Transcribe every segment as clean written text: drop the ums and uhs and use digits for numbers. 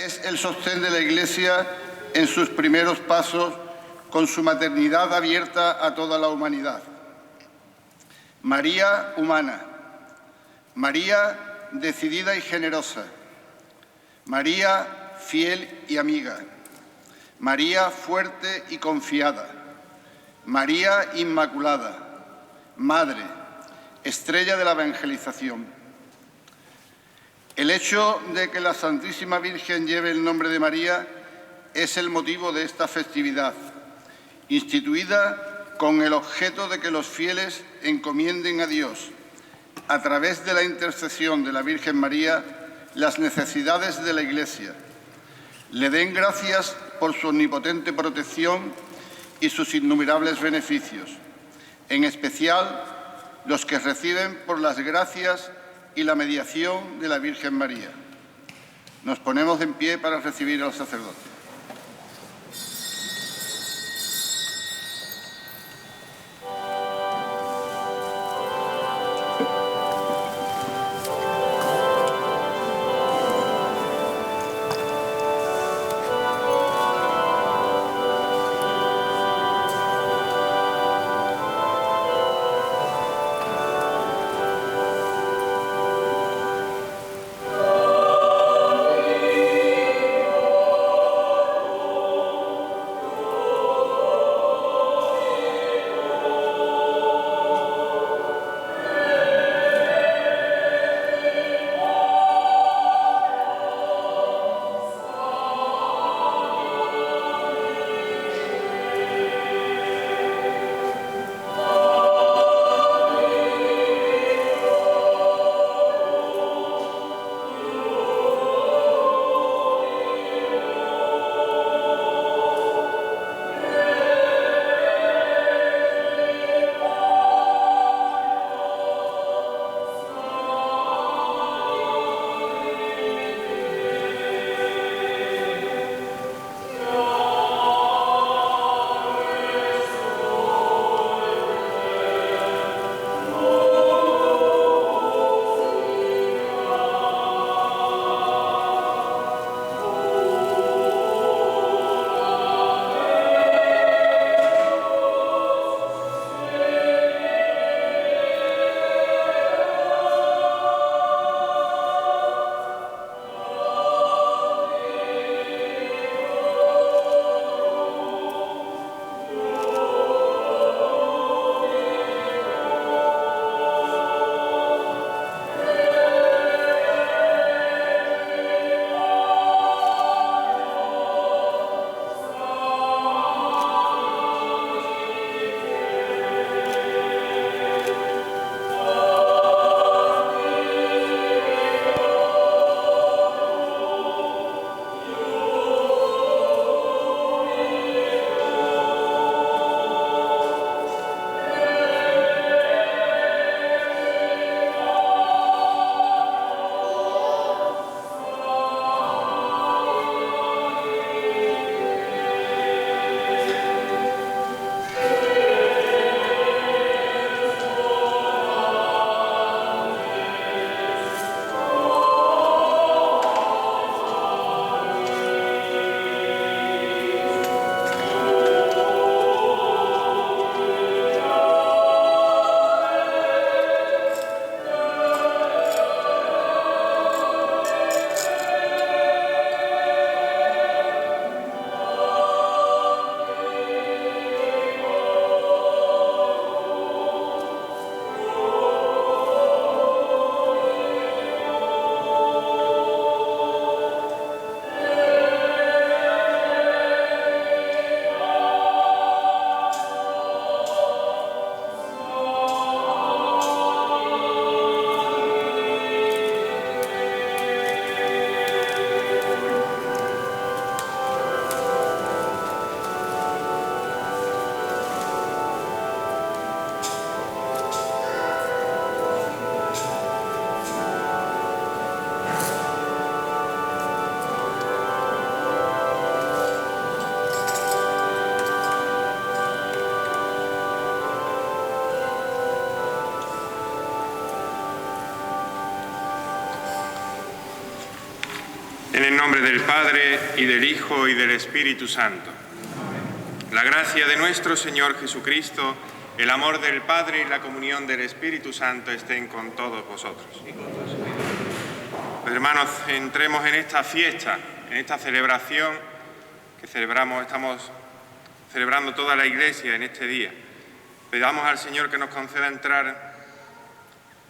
es el sostén de la Iglesia en sus primeros pasos, con su maternidad abierta a toda la humanidad. María humana, María decidida y generosa, María fiel y amiga, María fuerte y confiada, María inmaculada, Madre, estrella de la evangelización. El hecho de que la Santísima Virgen lleve el nombre de María es el motivo de esta festividad, instituida con el objeto de que los fieles encomienden a Dios, a través de la intercesión de la Virgen María, las necesidades de la Iglesia, le den gracias por su omnipotente protección y sus innumerables beneficios, en especial los que reciben por las gracias y la mediación de la Virgen María. Nos ponemos en pie para recibir al sacerdote. En el nombre del Padre, y del Hijo, y del Espíritu Santo. La gracia de nuestro Señor Jesucristo, el amor del Padre y la comunión del Espíritu Santo estén con todos vosotros. Pues, hermanos, entremos en esta fiesta, en esta celebración que estamos celebrando toda la Iglesia en este día. Pedamos al Señor que nos conceda entrar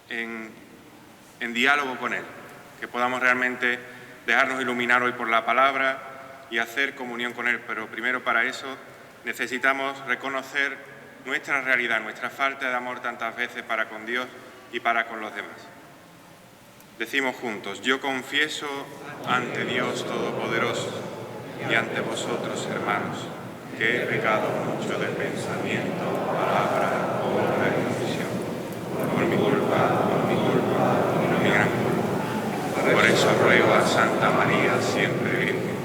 en diálogo con Él, que podamos realmente dejarnos iluminar hoy por la palabra y hacer comunión con Él. Pero primero, para eso necesitamos reconocer nuestra realidad, nuestra falta de amor tantas veces para con Dios y para con los demás. Decimos juntos: yo confieso ante Dios Todopoderoso y ante vosotros, hermanos, que he pecado mucho de pensamiento, palabra, obra y omisión, por mi culpa, por mi gran culpa. Por eso ruego a Santa María, siempre Virgen,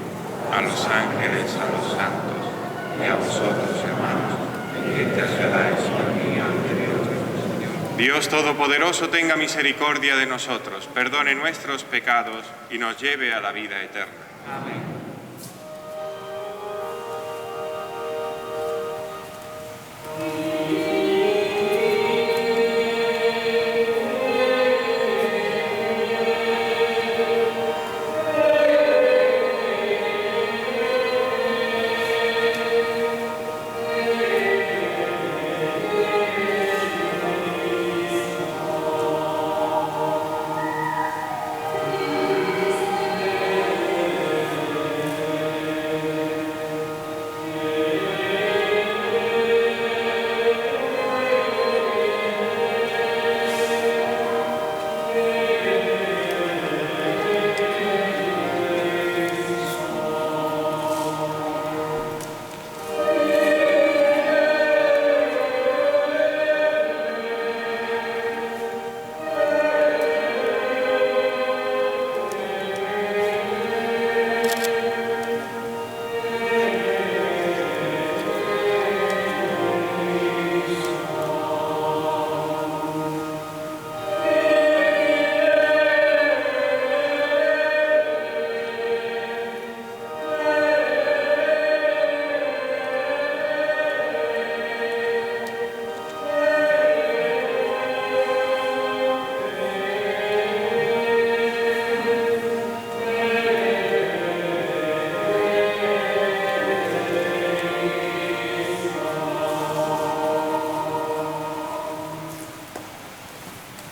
a los ángeles, a los santos y a vosotros, hermanos, que intercedáis por mí ante Dios. Dios Todopoderoso tenga misericordia de nosotros, perdone nuestros pecados y nos lleve a la vida eterna. Amén.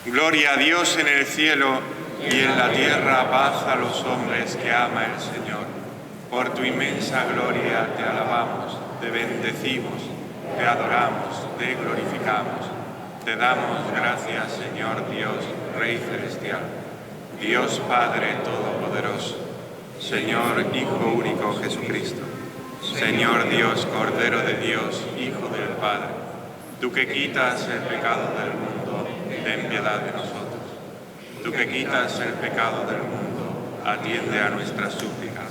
Gloria a Dios en el cielo y en la tierra paz a los hombres que ama el Señor. Por tu inmensa gloria te alabamos, te bendecimos, te adoramos, te glorificamos. Te damos gracias, Señor Dios, Rey celestial, Dios Padre Todopoderoso, Señor Hijo único Jesucristo, Señor Dios, Cordero de Dios, Hijo del Padre, tú que quitas el pecado del mundo, ten piedad de nosotros. Tú que quitas el pecado del mundo, atiende a nuestra súplica.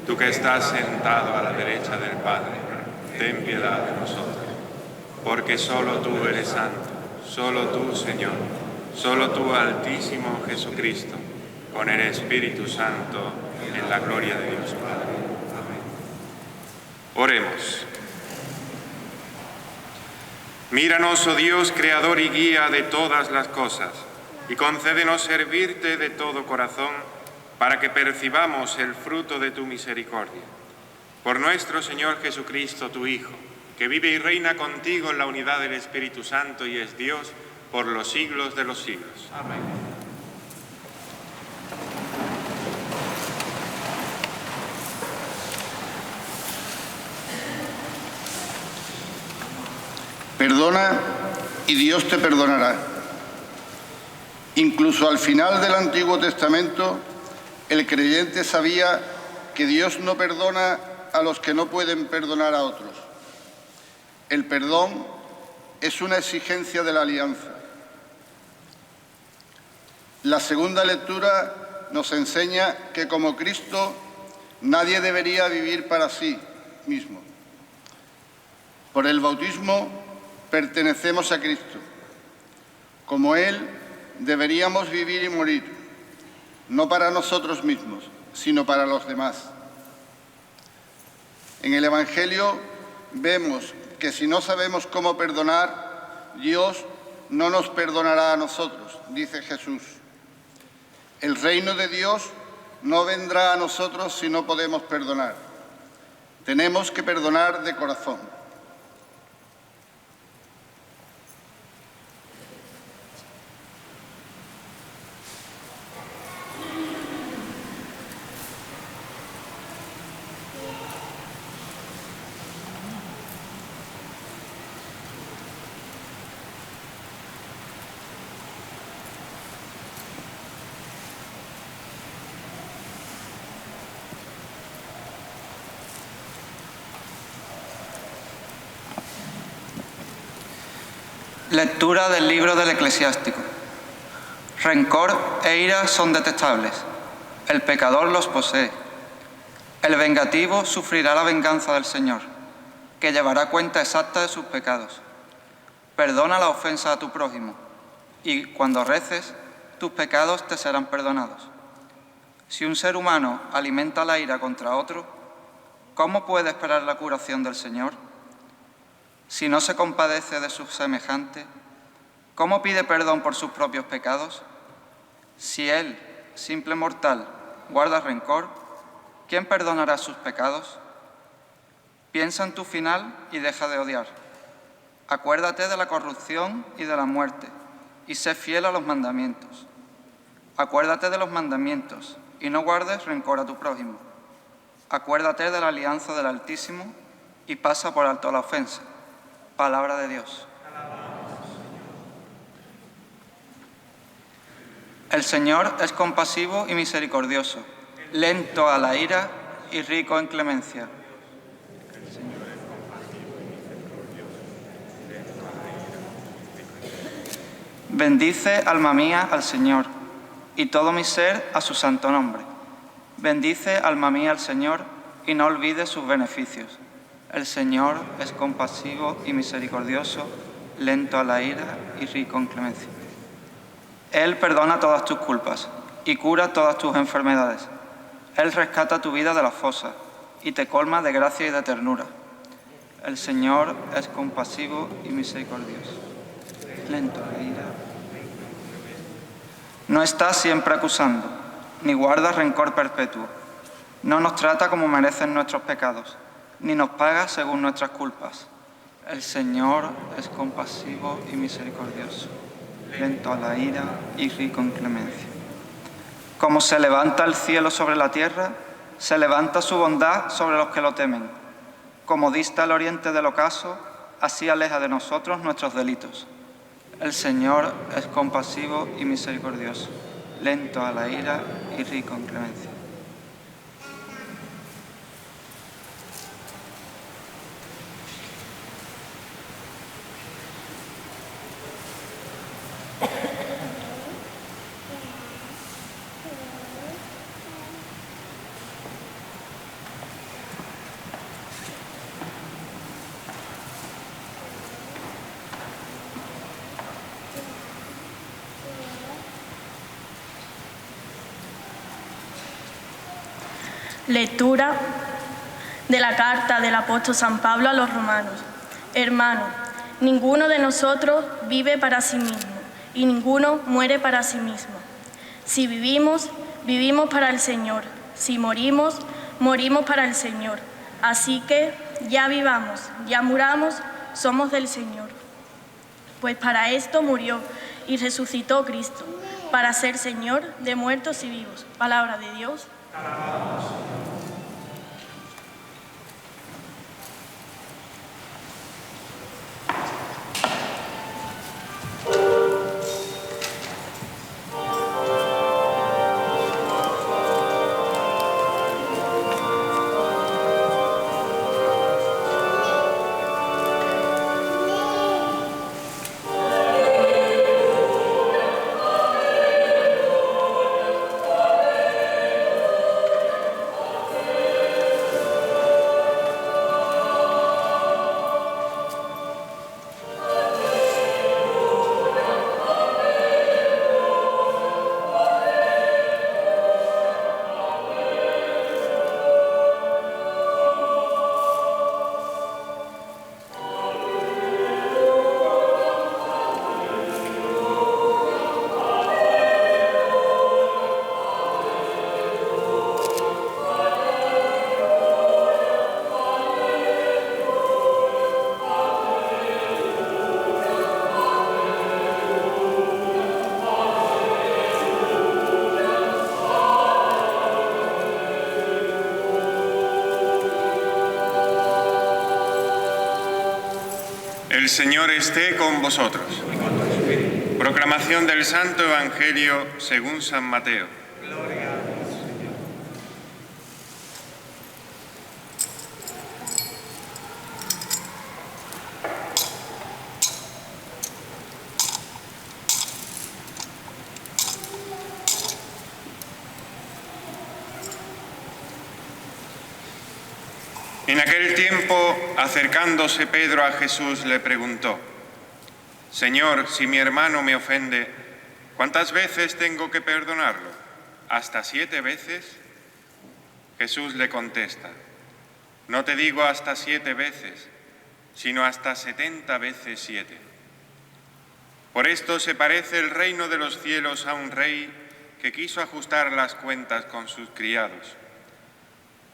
Tú que estás sentado a la derecha del Padre, ten piedad de nosotros. Porque solo tú eres santo, solo tú, Señor, solo tú, Altísimo Jesucristo, con el Espíritu Santo, en la gloria de Dios Padre. Amén. Oremos. Míranos, oh Dios, creador y guía de todas las cosas, y concédenos servirte de todo corazón, para que percibamos el fruto de tu misericordia. Por nuestro Señor Jesucristo, tu Hijo, que vive y reina contigo en la unidad del Espíritu Santo y es Dios por los siglos de los siglos. Amén. Perdona y Dios te perdonará. Incluso al final del Antiguo Testamento, el creyente sabía que Dios no perdona a los que no pueden perdonar a otros. El perdón es una exigencia de la alianza. La segunda lectura nos enseña que como Cristo nadie debería vivir para sí mismo. Por el bautismo pertenecemos a Cristo. Como Él, deberíamos vivir y morir, no para nosotros mismos, sino para los demás. En el Evangelio vemos que si no sabemos cómo perdonar, Dios no nos perdonará a nosotros, dice Jesús. El reino de Dios no vendrá a nosotros si no podemos perdonar. Tenemos que perdonar de corazón. Lectura del libro del Eclesiástico. Rencor e ira son detestables. El pecador los posee. El vengativo sufrirá la venganza del Señor, que llevará cuenta exacta de sus pecados. Perdona la ofensa a tu prójimo, y cuando reces, tus pecados te serán perdonados. Si un ser humano alimenta la ira contra otro, ¿cómo puede esperar la curación del Señor? Si no se compadece de sus semejantes, ¿cómo pide perdón por sus propios pecados? Si él, simple mortal, guarda rencor, ¿quién perdonará sus pecados? Piensa en tu final y deja de odiar. Acuérdate de la corrupción y de la muerte, y sé fiel a los mandamientos. Acuérdate de los mandamientos, y no guardes rencor a tu prójimo. Acuérdate de la alianza del Altísimo, y pasa por alto la ofensa. Palabra de Dios. El Señor es compasivo y misericordioso, lento a la ira y rico en clemencia. Bendice, alma mía, al Señor, y todo mi ser a su santo nombre. Bendice, alma mía, al Señor, y no olvides sus beneficios. El Señor es compasivo y misericordioso, lento a la ira y rico en clemencia. Él perdona todas tus culpas y cura todas tus enfermedades. Él rescata tu vida de la fosa y te colma de gracia y de ternura. El Señor es compasivo y misericordioso, lento a la ira. No está siempre acusando, ni guarda rencor perpetuo. No nos trata como merecen nuestros pecados, ni nos paga según nuestras culpas. El Señor es compasivo y misericordioso, lento a la ira y rico en clemencia. Como se levanta el cielo sobre la tierra, se levanta su bondad sobre los que lo temen. Como dista el oriente del ocaso, así aleja de nosotros nuestros delitos. El Señor es compasivo y misericordioso, lento a la ira y rico en clemencia. Lectura de la carta del apóstol San Pablo a los romanos. Hermanos, ninguno de nosotros vive para sí mismo y ninguno muere para sí mismo. Si vivimos, vivimos para el Señor. Si morimos, morimos para el Señor. Así que ya vivamos, ya muramos, somos del Señor. Pues para esto murió y resucitó Cristo, para ser Señor de muertos y vivos. Palabra de Dios. El Señor esté con vosotros. Proclamación del Santo Evangelio según San Mateo. Gloria a ti, Señor. En aquel tiempo, acercándose Pedro a Jesús, le preguntó: Señor, si mi hermano me ofende, ¿cuántas veces tengo que perdonarlo? ¿Hasta 7 veces? Jesús le contesta: No te digo hasta 7 veces, sino hasta 70 veces 7. Por esto se parece el reino de los cielos a un rey que quiso ajustar las cuentas con sus criados.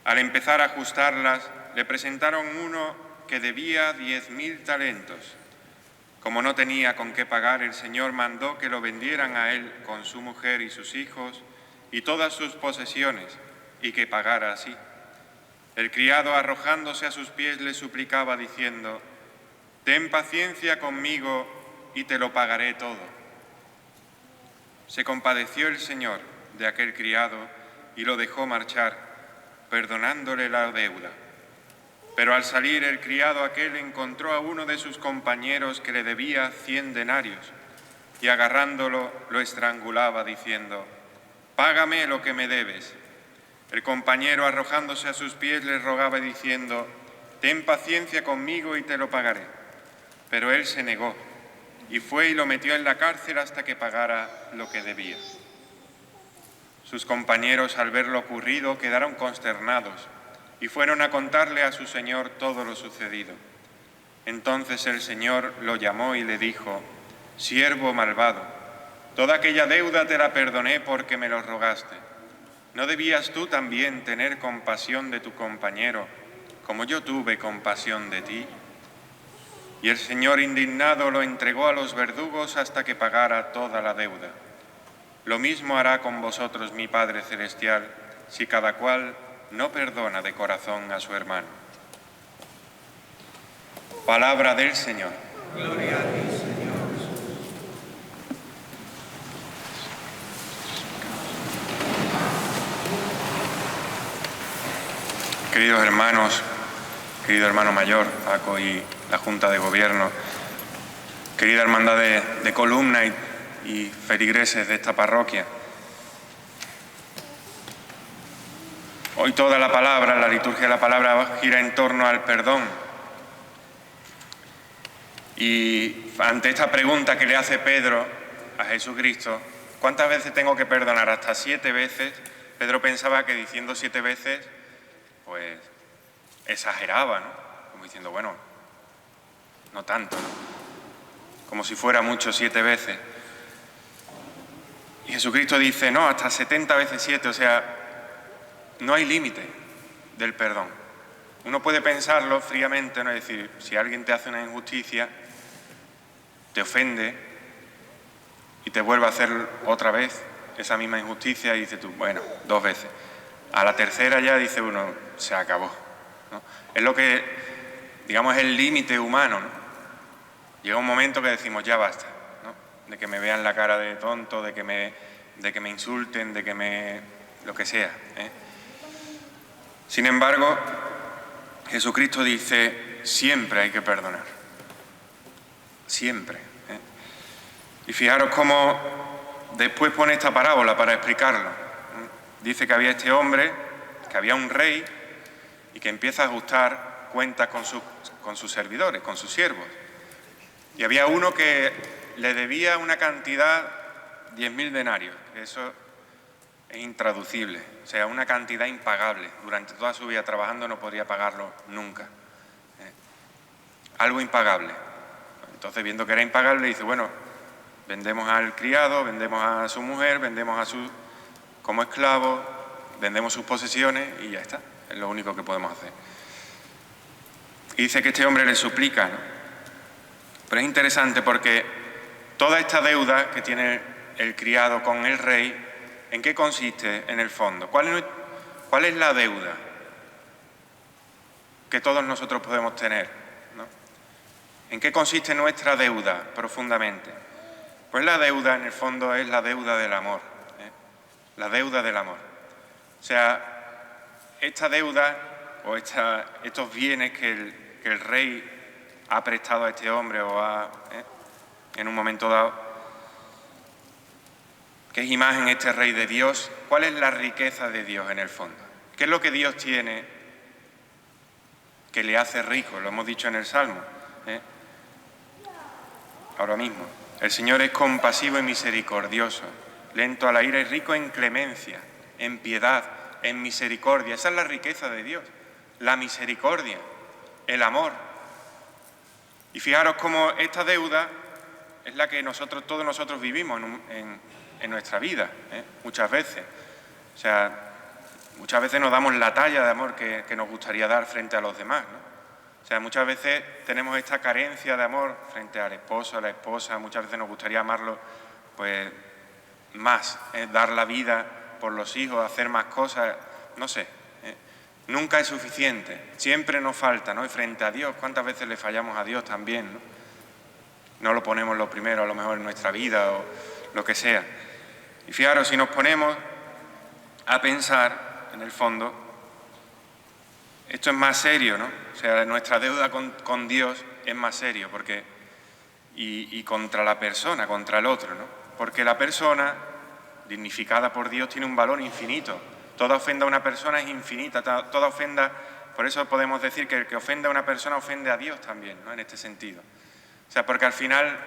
Al empezar a ajustarlas, le presentaron uno que debía 10.000 talentos. Como no tenía con qué pagar, el Señor mandó que lo vendieran a él con su mujer y sus hijos y todas sus posesiones, y que pagara así. El criado, arrojándose a sus pies, le suplicaba diciendo: Ten paciencia conmigo y te lo pagaré todo. Se compadeció el Señor de aquel criado y lo dejó marchar, perdonándole la deuda. Pero al salir el criado aquel encontró a uno de sus compañeros que le debía 100 denarios y agarrándolo lo estrangulaba diciendo: Págame lo que me debes. El compañero, arrojándose a sus pies, le rogaba diciendo: Ten paciencia conmigo y te lo pagaré. Pero él se negó y fue y lo metió en la cárcel hasta que pagara lo que debía. Sus compañeros, al ver lo ocurrido, quedaron consternados y fueron a contarle a su señor todo lo sucedido. Entonces el Señor lo llamó y le dijo: Siervo malvado, toda aquella deuda te la perdoné porque me lo rogaste. ¿No debías tú también tener compasión de tu compañero, como yo tuve compasión de ti? Y el Señor, indignado, lo entregó a los verdugos hasta que pagara toda la deuda. Lo mismo hará con vosotros mi Padre Celestial, si cada cual no perdona de corazón a su hermano. Palabra del Señor. Gloria a ti, Señor Jesús. Queridos hermanos, querido hermano mayor, Paco, y la Junta de Gobierno, querida hermandad de columna y feligreses de esta parroquia, hoy toda la palabra, la liturgia de la palabra gira en torno al perdón. Y ante esta pregunta que le hace Pedro a Jesucristo, ¿cuántas veces tengo que perdonar? Hasta 7 veces. Pedro pensaba que diciendo 7 veces, pues exageraba, ¿no? Como diciendo, bueno, no tanto, ¿no? Como si fuera mucho 7 veces. Y Jesucristo dice, no, hasta 70 veces 7, o sea, no hay límite del perdón. Uno puede pensarlo fríamente, ¿no? Es decir, si alguien te hace una injusticia, te ofende y te vuelve a hacer otra vez esa misma injusticia y dices tú, bueno, 2 veces. A la tercera ya dice uno, se acabó, ¿no? Es lo que, digamos, es el límite humano, ¿no? Llega un momento que decimos, ya basta, ¿no? De que me vean la cara de tonto, de que me insulten, de que me... lo que sea, ¿eh? Sin embargo, Jesucristo dice, siempre hay que perdonar. Siempre, ¿eh? Y fijaros cómo después pone esta parábola para explicarlo, ¿eh? Dice que había este hombre, que había un rey, y que empieza a ajustar cuentas con sus servidores, con sus siervos. Y había uno que le debía una cantidad, 10.000 denarios, eso es intraducible, o sea, una cantidad impagable. Durante toda su vida trabajando no podría pagarlo nunca. Algo impagable. Entonces, viendo que era impagable, dice, bueno, vendemos al criado, vendemos a su mujer, vendemos a su como esclavo, vendemos sus posesiones y ya está. Es lo único que podemos hacer. Y dice que este hombre le suplica, ¿no? Pero es interesante porque toda esta deuda que tiene el criado con el rey, ¿en qué consiste en el fondo? ¿Cuál es la deuda que todos nosotros podemos tener, ¿no? ¿En qué consiste nuestra deuda profundamente? Pues la deuda, en el fondo, es la deuda del amor, la deuda del amor. O sea, esta deuda o estos bienes que el rey ha prestado a este hombre o en un momento dado, que es imagen este rey de Dios, ¿cuál es la riqueza de Dios en el fondo? ¿Qué es lo que Dios tiene que le hace rico? Lo hemos dicho en el Salmo. Ahora mismo, el Señor es compasivo y misericordioso, lento a la ira y rico en clemencia, en piedad, en misericordia. Esa es la riqueza de Dios, la misericordia, el amor. Y fijaros cómo esta deuda es la que todos nosotros vivimos en nuestra vida, muchas veces. O sea, muchas veces nos damos la talla de amor que nos gustaría dar frente a los demás, ¿no? O sea, muchas veces tenemos esta carencia de amor frente al esposo, a la esposa. Muchas veces nos gustaría amarlo pues más, dar la vida por los hijos, hacer más cosas, no sé. Nunca es suficiente, siempre nos falta, ¿no? Y frente a Dios, ¿cuántas veces le fallamos a Dios también, ¿no? No lo ponemos lo primero, a lo mejor en nuestra vida o lo que sea. Y fijaros, si nos ponemos a pensar, en el fondo, esto es más serio, ¿no? O sea, nuestra deuda con Dios es más serio porque y contra la persona, contra el otro, ¿no? Porque la persona, dignificada por Dios, tiene un valor infinito. Toda ofenda a una persona es infinita, toda ofenda, por eso podemos decir que el que ofende a una persona ofende a Dios también, ¿no? En este sentido. O sea, porque al final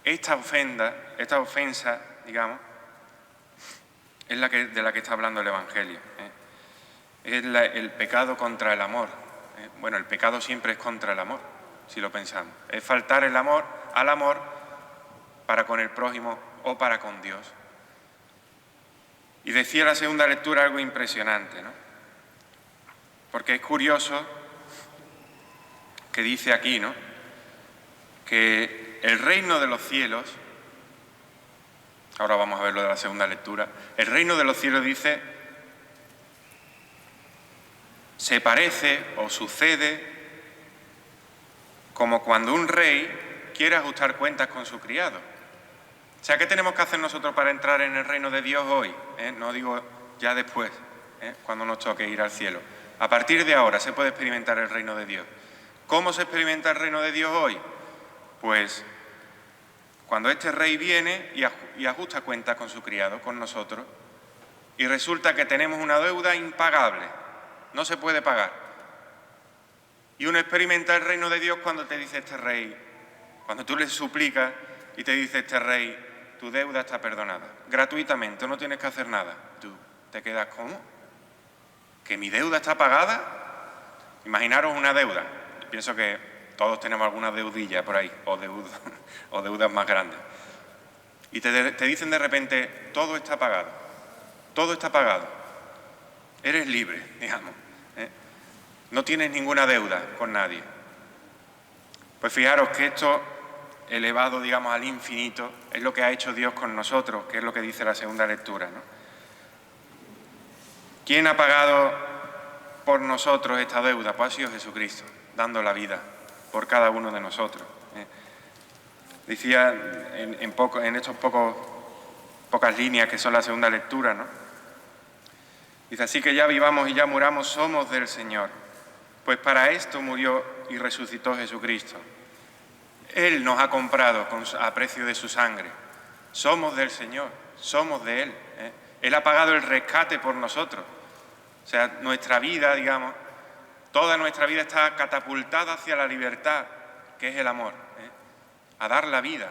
esta ofensa, digamos, es de la que está hablando el Evangelio, Es el pecado contra el amor. Bueno, el pecado siempre es contra el amor, si lo pensamos. Es faltar al amor para con el prójimo o para con Dios. Y decía la segunda lectura algo impresionante, ¿no? Porque es curioso que dice aquí, ¿no? Que el reino de los cielos, ahora vamos a ver lo de la segunda lectura, el reino de los cielos dice, se parece o sucede como cuando un rey quiere ajustar cuentas con su criado. O sea, ¿qué tenemos que hacer nosotros para entrar en el reino de Dios hoy? No digo ya después, cuando nos toque ir al cielo. A partir de ahora se puede experimentar el reino de Dios. ¿Cómo se experimenta el reino de Dios hoy? Pues cuando este rey viene y ajusta cuentas con su criado, con nosotros, y resulta que tenemos una deuda impagable. No se puede pagar. Y uno experimenta el reino de Dios cuando te dice este rey, cuando tú le suplicas y te dice este rey, tu deuda está perdonada, gratuitamente, no tienes que hacer nada. Tú te quedas, ¿cómo? ¿Que mi deuda está pagada? Imaginaros una deuda. Pienso que todos tenemos alguna deudilla por ahí, o deudas más grandes. Y te dicen de repente, todo está pagado, todo está pagado. Eres libre, digamos. No tienes ninguna deuda con nadie. Pues fijaros que esto, elevado, digamos, al infinito, es lo que ha hecho Dios con nosotros, que es lo que dice la segunda lectura, ¿no? ¿Quién ha pagado por nosotros esta deuda? Pues ha sido Jesucristo, dando la vida por cada uno de nosotros. Decía en estos pocas líneas que son la segunda lectura, ¿no? Dice, así que ya vivamos y ya muramos, somos del Señor. Pues para esto murió y resucitó Jesucristo. Él nos ha comprado a precio de su sangre. Somos del Señor, somos de Él. Él ha pagado el rescate por nosotros. O sea, nuestra vida, digamos, toda nuestra vida está catapultada hacia la libertad, que es el amor. A dar la vida.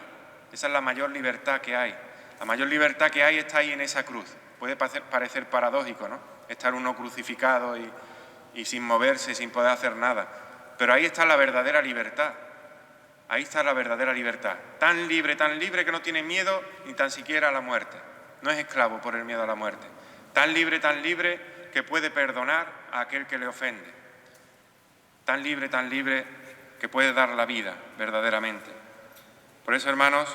Esa es la mayor libertad que hay. La mayor libertad que hay está ahí en esa cruz. Puede parecer paradójico, ¿no? Estar uno crucificado y sin moverse, sin poder hacer nada. Pero ahí está la verdadera libertad. Ahí está la verdadera libertad. Tan libre que no tiene miedo ni tan siquiera a la muerte. No es esclavo por el miedo a la muerte. Tan libre que puede perdonar a aquel que le ofende. Tan libre que puede dar la vida verdaderamente. Por eso, hermanos,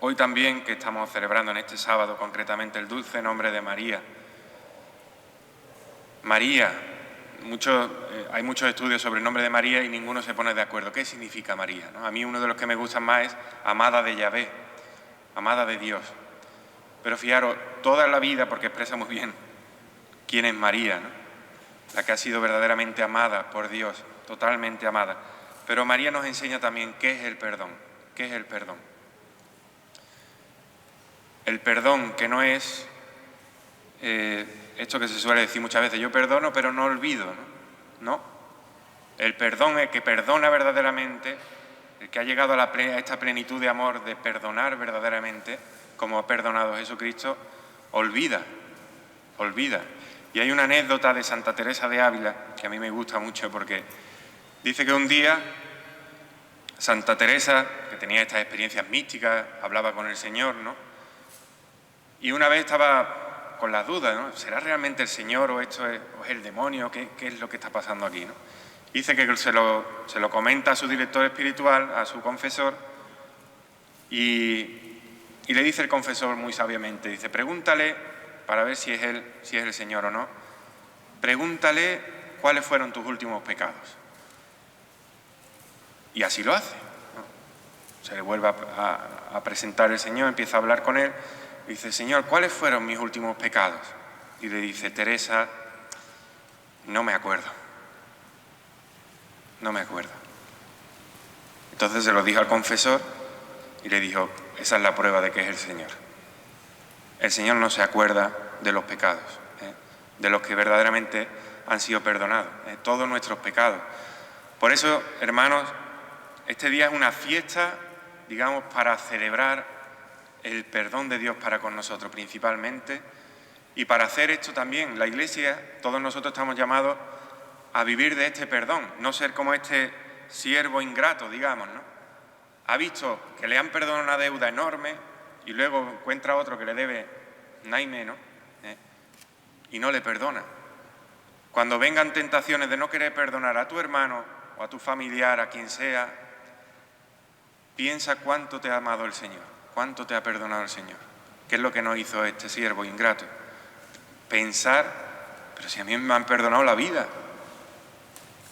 hoy también, que estamos celebrando en este sábado concretamente el dulce nombre de María. María, hay muchos estudios sobre el nombre de María y ninguno se pone de acuerdo. ¿Qué significa María, no? A mí uno de los que me gustan más es amada de Yahvé, amada de Dios. Pero fijaros, toda la vida, porque expresa muy bien quién es María, ¿no? La que ha sido verdaderamente amada por Dios, totalmente amada. Pero María nos enseña también qué es el perdón. ¿Qué es el perdón? El perdón que no es esto que se suele decir muchas veces, yo perdono pero no olvido, ¿no? No. El perdón, el que perdona verdaderamente, el que ha llegado a esta plenitud de amor de perdonar verdaderamente, como ha perdonado Jesucristo, olvida. Y hay una anécdota de Santa Teresa de Ávila que a mí me gusta mucho porque dice que un día Santa Teresa, que tenía estas experiencias místicas, hablaba con el Señor, ¿no? Y una vez estaba con las dudas, ¿no? ¿Será realmente el Señor o esto es el demonio? ¿Qué es lo que está pasando aquí, ¿no? Dice que se lo comenta a su director espiritual, a su confesor, y le dice el confesor muy sabiamente, dice, pregúntale, para ver si es el Señor o no, pregúntale cuáles fueron tus últimos pecados. Y así lo hace, ¿no? Se le vuelve a presentar el Señor, empieza a hablar con él, y dice, Señor, ¿cuáles fueron mis últimos pecados? Y le dice, Teresa, no me acuerdo. Entonces se lo dijo al confesor y le dijo, esa es la prueba de que es el Señor. El Señor no se acuerda de los pecados, de los que verdaderamente han sido perdonados, todos nuestros pecados. Por eso, hermanos, este día es una fiesta, digamos, para celebrar el perdón de Dios para con nosotros principalmente, y para hacer esto también, la Iglesia, todos nosotros estamos llamados a vivir de este perdón, no ser como este siervo ingrato, digamos, ¿no? Ha visto que le han perdonado una deuda enorme y luego encuentra otro que le debe nada y menos, y no le perdona. Cuando vengan tentaciones de no querer perdonar a tu hermano o a tu familiar, a quien sea, piensa cuánto te ha amado el Señor, cuánto te ha perdonado el Señor. ¿Qué es lo que no hizo este siervo ingrato? Pensar, pero si a mí me han perdonado la vida,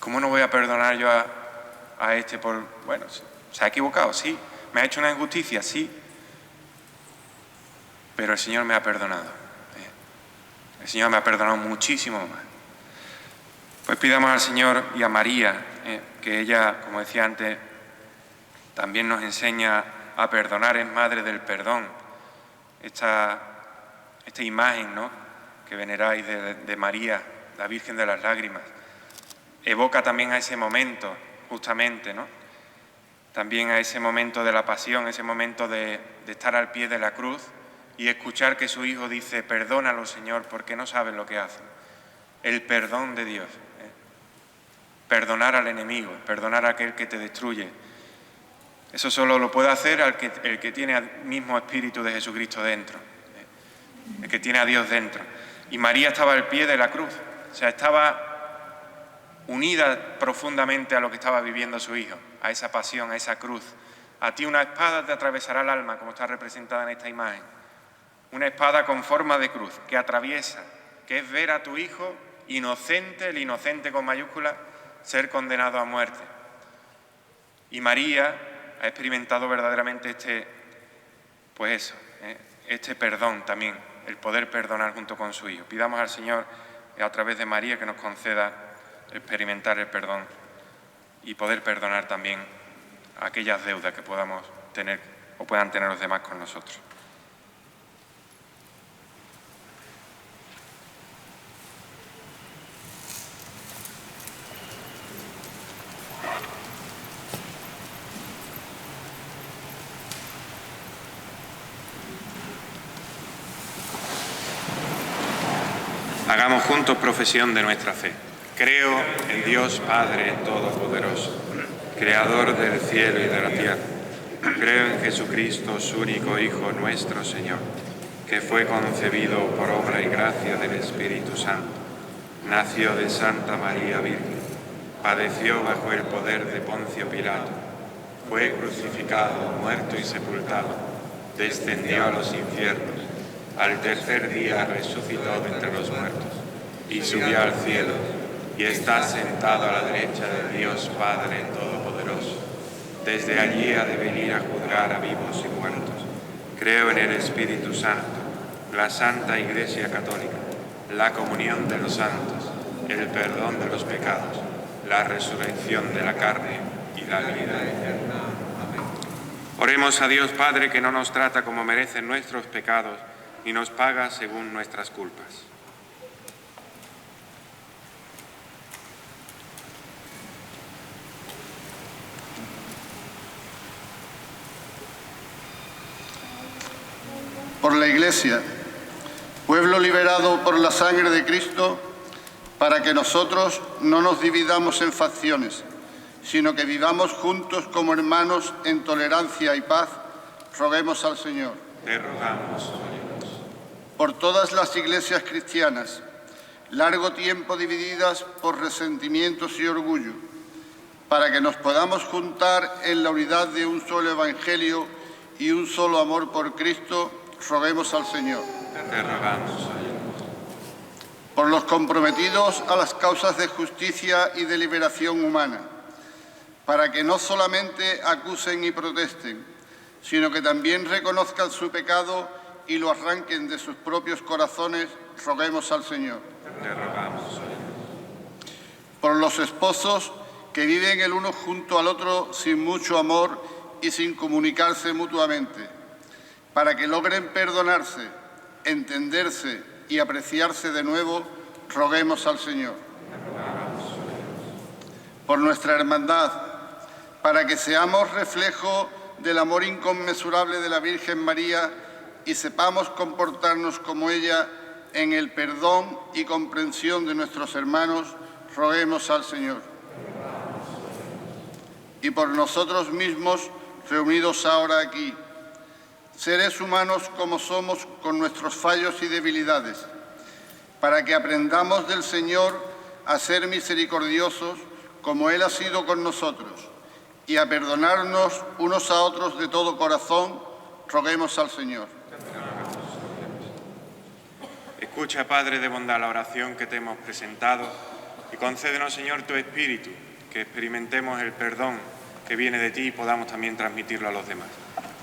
¿cómo no voy a perdonar yo a este por... Bueno, se ha equivocado, sí. ¿Me ha hecho una injusticia? Sí. Pero el Señor me ha perdonado. El Señor me ha perdonado muchísimo más. Pues pidamos al Señor y a María, que ella, como decía antes, también nos enseña a perdonar, es madre del perdón. Esta imagen, ¿no?, que veneráis de María, la Virgen de las Lágrimas, evoca también a ese momento, justamente, ¿no? También a ese momento de la pasión, ese momento de estar al pie de la cruz y escuchar que su Hijo dice, perdónalo, Señor, porque no saben lo que hacen. El perdón de Dios. Perdonar al enemigo, perdonar a aquel que te destruye. Eso solo lo puede hacer el que tiene el mismo Espíritu de Jesucristo dentro, el que tiene a Dios dentro. Y María estaba al pie de la cruz, o sea, estaba unida profundamente a lo que estaba viviendo su Hijo, a esa pasión, a esa cruz. A ti una espada te atravesará el alma, como está representada en esta imagen. Una espada con forma de cruz, que atraviesa, que es ver a tu Hijo inocente, el inocente con mayúscula, ser condenado a muerte. Y María ha experimentado verdaderamente este perdón también, el poder perdonar junto con su Hijo. Pidamos al Señor, a través de María, que nos conceda experimentar el perdón y poder perdonar también aquellas deudas que podamos tener o puedan tener los demás con nosotros. Hagamos juntos profesión de nuestra fe. Creo en Dios Padre Todopoderoso, Creador del cielo y de la tierra. Creo en Jesucristo, su único Hijo, nuestro Señor, que fue concebido por obra y gracia del Espíritu Santo. Nació de Santa María Virgen, padeció bajo el poder de Poncio Pilato, fue crucificado, muerto y sepultado, descendió a los infiernos, al tercer día resucitó de entre los muertos y subió al cielo. y está sentado a la derecha de Dios Padre Todopoderoso. Desde allí ha de venir a juzgar a vivos y muertos. Creo en el Espíritu Santo, la Santa Iglesia Católica, la comunión de los santos, el perdón de los pecados, la resurrección de la carne y la vida eterna. Amén. Oremos a Dios Padre, que no nos trata como merecen nuestros pecados, ni nos paga según nuestras culpas. Por la Iglesia, pueblo liberado por la sangre de Cristo, para que nosotros no nos dividamos en facciones, sino que vivamos juntos como hermanos en tolerancia y paz, roguemos al Señor. Te rogamos, Dios. Por todas las iglesias cristianas, largo tiempo divididas por resentimientos y orgullo, para que nos podamos juntar en la unidad de un solo evangelio y un solo amor por Cristo, roguemos al Señor. Te rogamos. Por los comprometidos a las causas de justicia y de liberación humana, para que no solamente acusen y protesten, sino que también reconozcan su pecado y lo arranquen de sus propios corazones, roguemos al Señor. Te rogamos. Por los esposos que viven el uno junto al otro sin mucho amor y sin comunicarse mutuamente, para que logren perdonarse, entenderse y apreciarse de nuevo, roguemos al Señor. Por nuestra hermandad, para que seamos reflejo del amor inconmensurable de la Virgen María y sepamos comportarnos como ella en el perdón y comprensión de nuestros hermanos, roguemos al Señor. Y por nosotros mismos, reunidos ahora aquí, seres humanos como somos con nuestros fallos y debilidades, para que aprendamos del Señor a ser misericordiosos como Él ha sido con nosotros y a perdonarnos unos a otros de todo corazón, roguemos al Señor. Escucha, Padre de bondad, la oración que te hemos presentado y concédenos, Señor, tu Espíritu, que experimentemos el perdón que viene de ti y podamos también transmitirlo a los demás.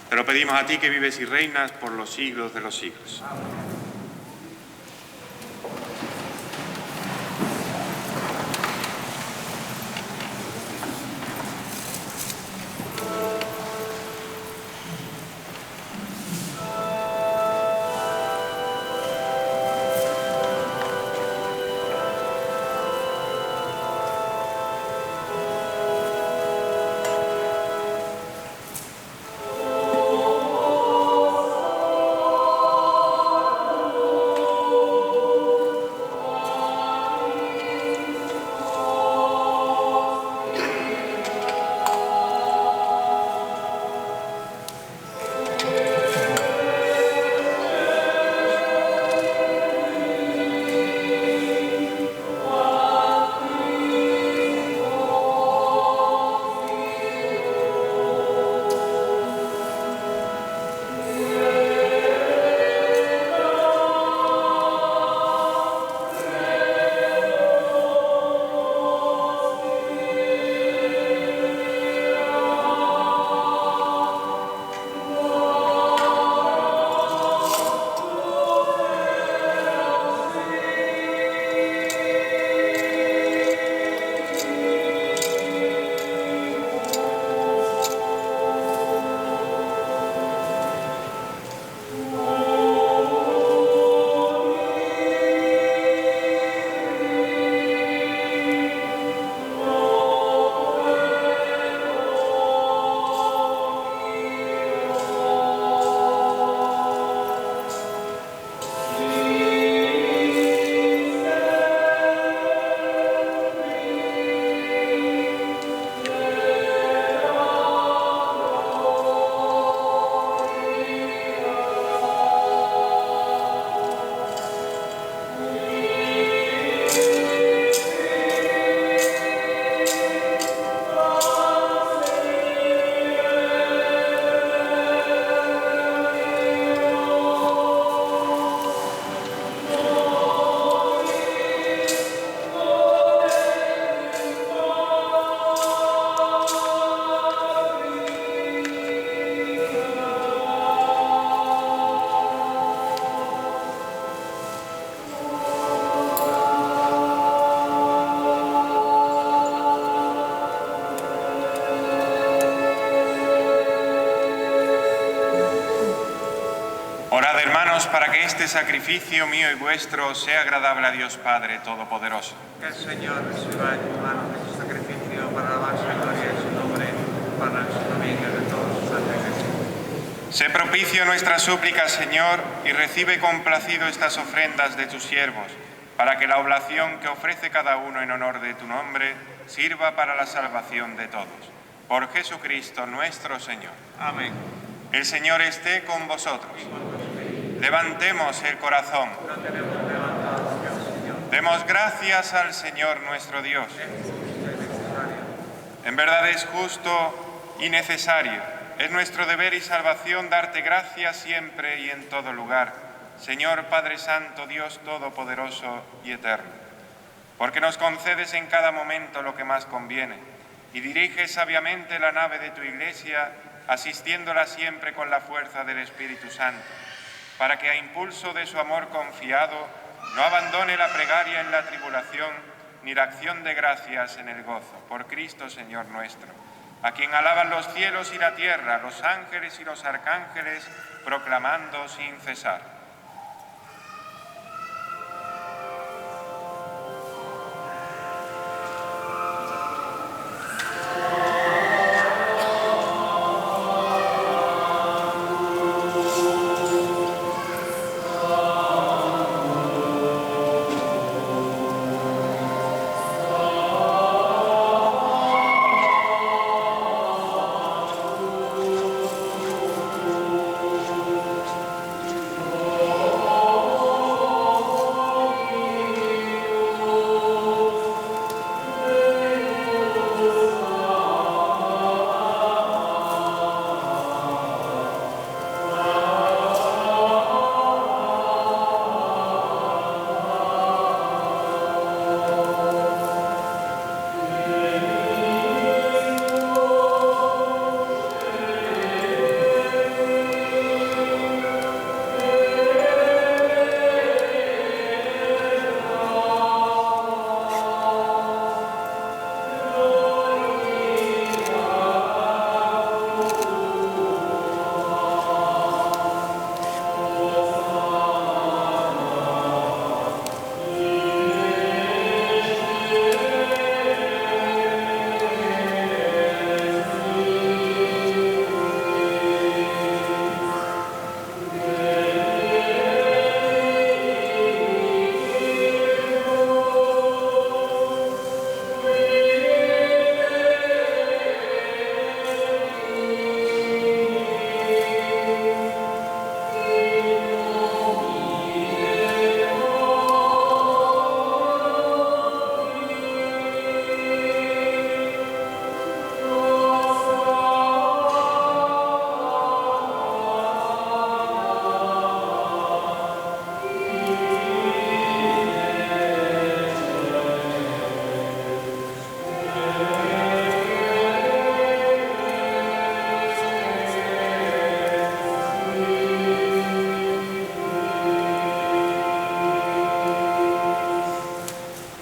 Te lo pedimos a ti, que vives y reinas por los siglos de los siglos. Ayúdanos para que este sacrificio mío y vuestro sea agradable a Dios Padre Todopoderoso. Que el Señor reciba de tu mano este sacrificio para la alabanza y gloria de su nombre, para el dominio de todos sus ángeles. Sé propicio nuestra súplica, Señor, y recibe complacido estas ofrendas de tus siervos, para que la oblación que ofrece cada uno en honor de tu nombre sirva para la salvación de todos. Por Jesucristo nuestro Señor. Amén. El Señor esté con vosotros. Levantemos el corazón. Lo tenemos levantado, Señor. Demos gracias al Señor nuestro Dios. Es justo y necesario. En verdad es justo y necesario. Es nuestro deber y salvación darte gracias siempre y en todo lugar, Señor Padre Santo, Dios Todopoderoso y Eterno, porque nos concedes en cada momento lo que más conviene y diriges sabiamente la nave de tu Iglesia, asistiéndola siempre con la fuerza del Espíritu Santo, para que a impulso de su amor confiado no abandone la plegaria en la tribulación ni la acción de gracias en el gozo. Por Cristo Señor nuestro, a quien alaban los cielos y la tierra, los ángeles y los arcángeles, proclamando sin cesar.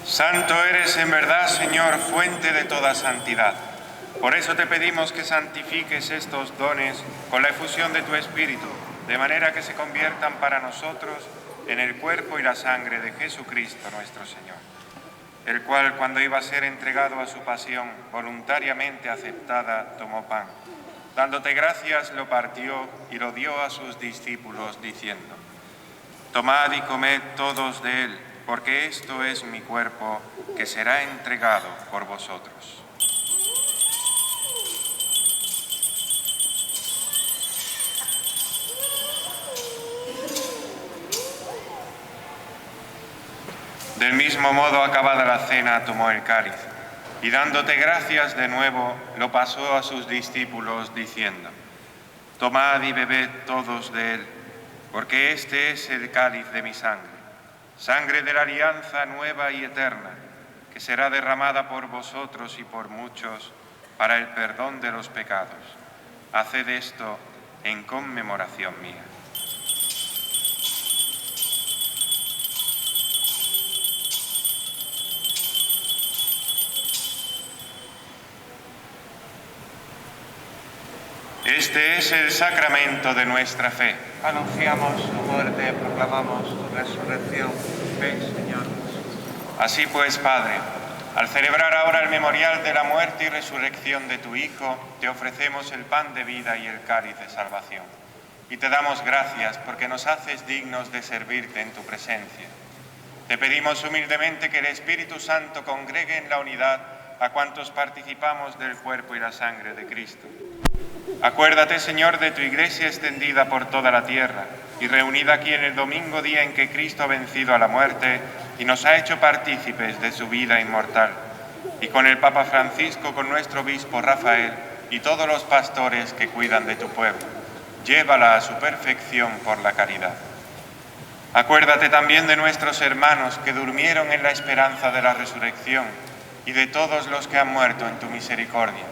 Santo eres en verdad, Señor, fuente de toda santidad. Por eso te pedimos que santifiques estos dones con la efusión de tu Espíritu, de manera que se conviertan para nosotros en el cuerpo y la sangre de Jesucristo nuestro Señor, el cual, cuando iba a ser entregado a su pasión voluntariamente aceptada, tomó pan. Dándote gracias, lo partió y lo dio a sus discípulos, diciendo: Tomad y comed todos de él, porque esto es mi cuerpo, que será entregado por vosotros. Del mismo modo, acabada la cena, tomó el cáliz, y dándote gracias de nuevo, lo pasó a sus discípulos, diciendo: Tomad y bebed todos de él, porque este es el cáliz de mi sangre, sangre de la alianza nueva y eterna, que será derramada por vosotros y por muchos para el perdón de los pecados. Haced esto en conmemoración mía. Este es el sacramento de nuestra fe. Anunciamos tu muerte, proclamamos tu resurrección. Ven, Señor. Así pues, Padre, al celebrar ahora el memorial de la muerte y resurrección de tu Hijo, te ofrecemos el pan de vida y el cáliz de salvación. Y te damos gracias porque nos haces dignos de servirte en tu presencia. Te pedimos humildemente que el Espíritu Santo congregue en la unidad a cuantos participamos del cuerpo y la sangre de Cristo. Acuérdate, Señor, de tu Iglesia extendida por toda la tierra y reunida aquí en el domingo, día en que Cristo ha vencido a la muerte y nos ha hecho partícipes de su vida inmortal. Y con el Papa Francisco, con nuestro obispo Rafael y todos los pastores que cuidan de tu pueblo, llévala a su perfección por la caridad. Acuérdate también de nuestros hermanos que durmieron en la esperanza de la resurrección y de todos los que han muerto en tu misericordia.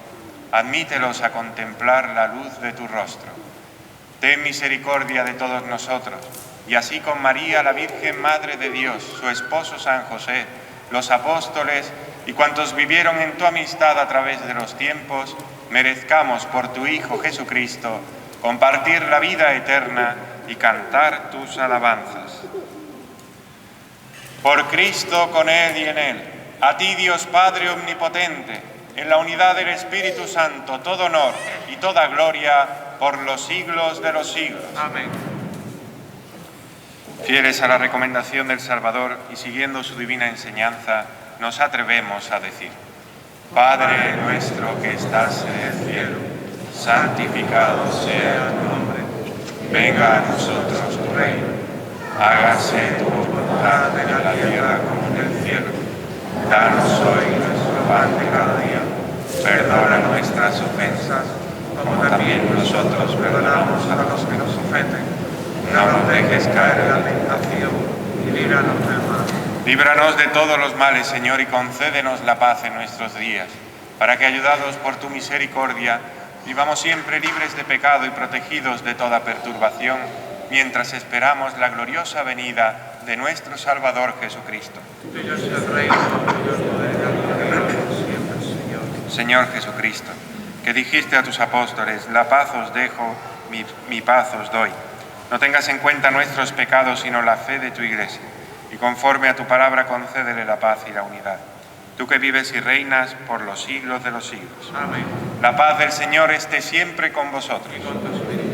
Admítelos a contemplar la luz de tu rostro. Ten misericordia de todos nosotros, y así con María, la Virgen Madre de Dios, su esposo San José, los apóstoles y cuantos vivieron en tu amistad a través de los tiempos, merezcamos por tu Hijo Jesucristo compartir la vida eterna y cantar tus alabanzas. Por Cristo, con Él y en Él, a ti, Dios Padre omnipotente, en la unidad del Espíritu Santo, todo honor y toda gloria por los siglos de los siglos. Amén. Fieles a la recomendación del Salvador y siguiendo su divina enseñanza, nos atrevemos a decir: Padre nuestro que estás en el cielo, santificado sea tu nombre. Venga a nosotros tu reino. Hágase tu voluntad en la tierra como en el cielo. Danos hoy nuestro pan de cada día. Perdona nuestras ofensas, como también nosotros perdonamos a los que nos ofenden. No nos dejes caer en la tentación y líbranos del mal. Líbranos de todos los males, Señor, y concédenos la paz en nuestros días, para que, ayudados por tu misericordia, vivamos siempre libres de pecado y protegidos de toda perturbación, mientras esperamos la gloriosa venida de nuestro Salvador Jesucristo. Tuyo es el reino, tuyo es el poder y la gloria por siempre, Señor. Señor Jesucristo, que dijiste a tus apóstoles: la paz os dejo, mi paz os doy. No tengas en cuenta nuestros pecados, sino la fe de tu Iglesia, y conforme a tu palabra concédele la paz y la unidad. Tú que vives y reinas por los siglos de los siglos. Amén. La paz del Señor esté siempre con vosotros. Y con tu espíritu.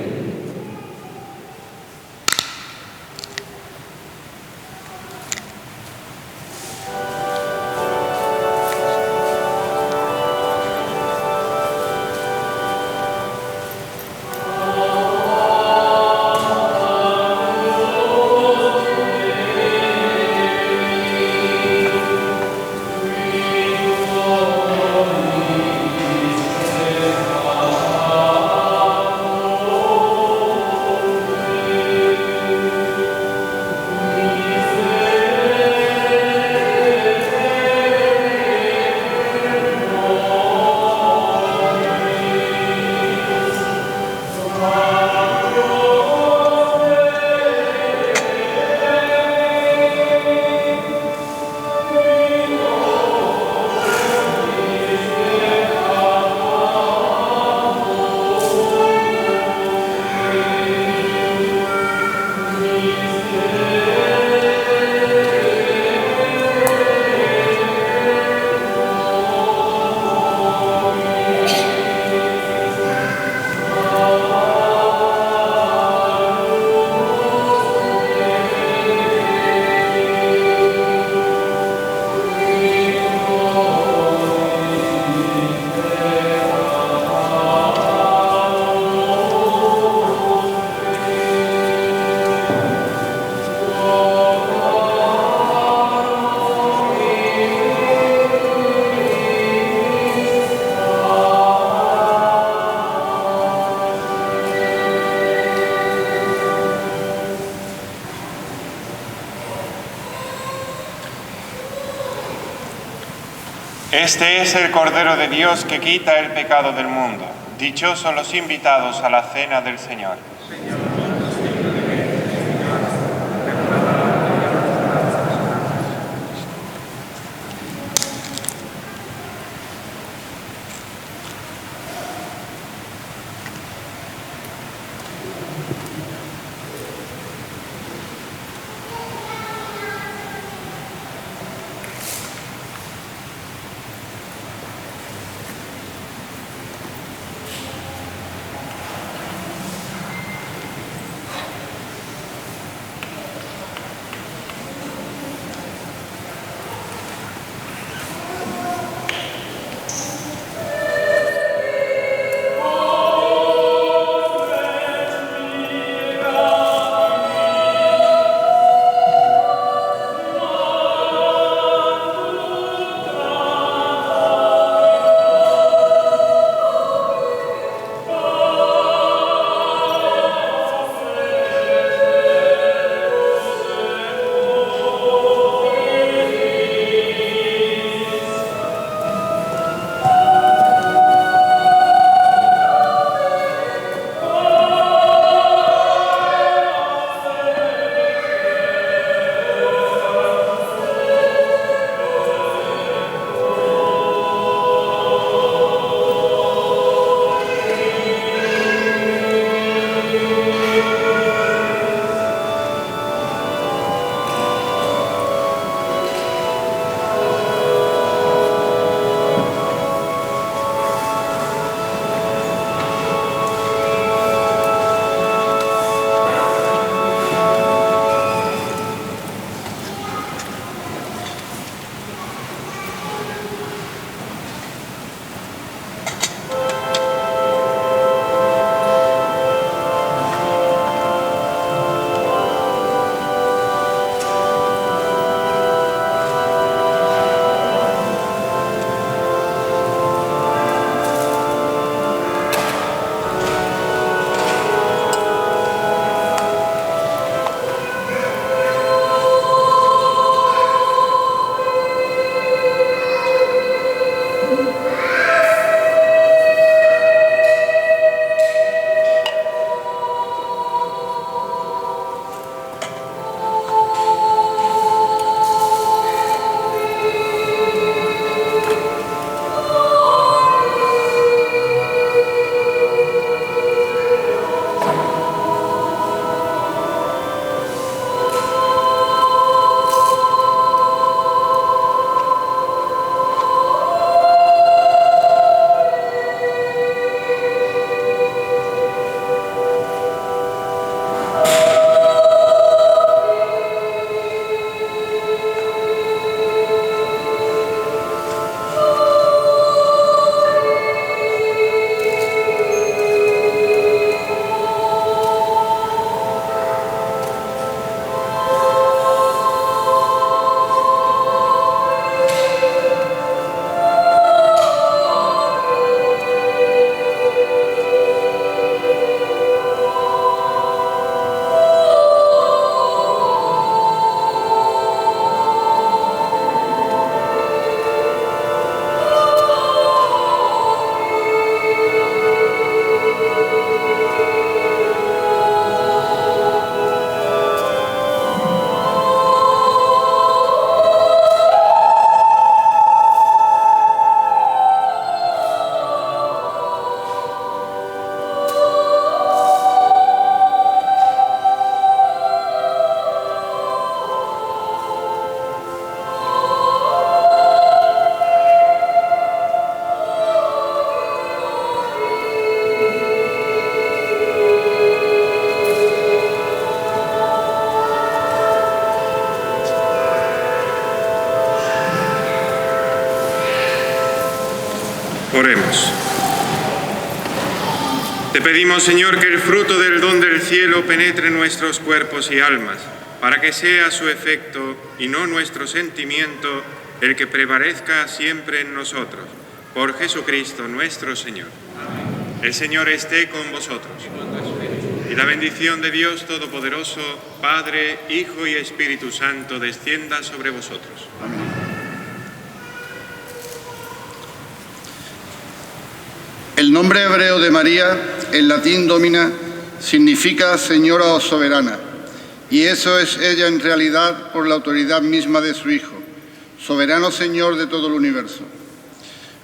Este es el Cordero de Dios que quita el pecado del mundo. Dichosos los invitados a la cena del Señor. Oremos. Te pedimos, Señor, que el fruto del don del cielo penetre en nuestros cuerpos y almas, para que sea su efecto y no nuestro sentimiento el que prevalezca siempre en nosotros. Por Jesucristo nuestro Señor. Amén. El Señor esté con vosotros. Y la bendición de Dios Todopoderoso, Padre, Hijo y Espíritu Santo, descienda sobre vosotros. Amén. El nombre hebreo de María, en latín domina, significa Señora o Soberana, y eso es ella en realidad por la autoridad misma de su Hijo, soberano Señor de todo el universo.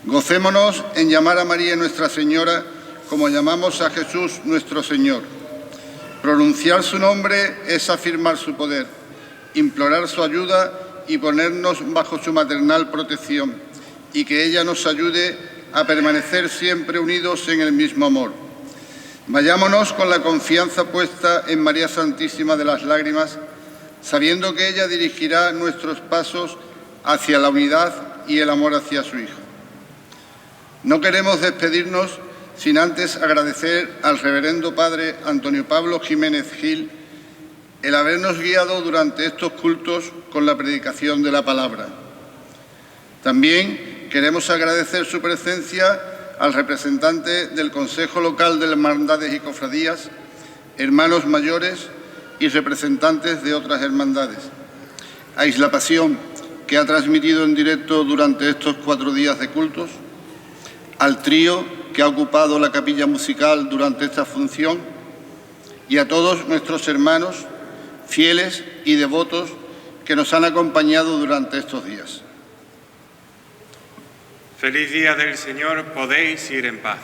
Gocémonos en llamar a María Nuestra Señora como llamamos a Jesús nuestro Señor. Pronunciar su nombre es afirmar su poder, implorar su ayuda y ponernos bajo su maternal protección, y que ella nos ayude a permanecer siempre unidos en el mismo amor. Vayámonos con la confianza puesta en María Santísima de las Lágrimas, sabiendo que ella dirigirá nuestros pasos hacia la unidad y el amor hacia su Hijo. No queremos despedirnos sin antes agradecer al Reverendo Padre Antonio Pablo Jiménez Gil el habernos guiado durante estos cultos con la predicación de la palabra. También queremos agradecer su presencia al representante del Consejo Local de Hermandades y Cofradías, hermanos mayores y representantes de otras hermandades, a Isla Pasión, que ha transmitido en directo durante estos 4 días de cultos, al trío que ha ocupado la capilla musical durante esta función y a todos nuestros hermanos, fieles y devotos que nos han acompañado durante estos días. Feliz día del Señor, podéis ir en paz.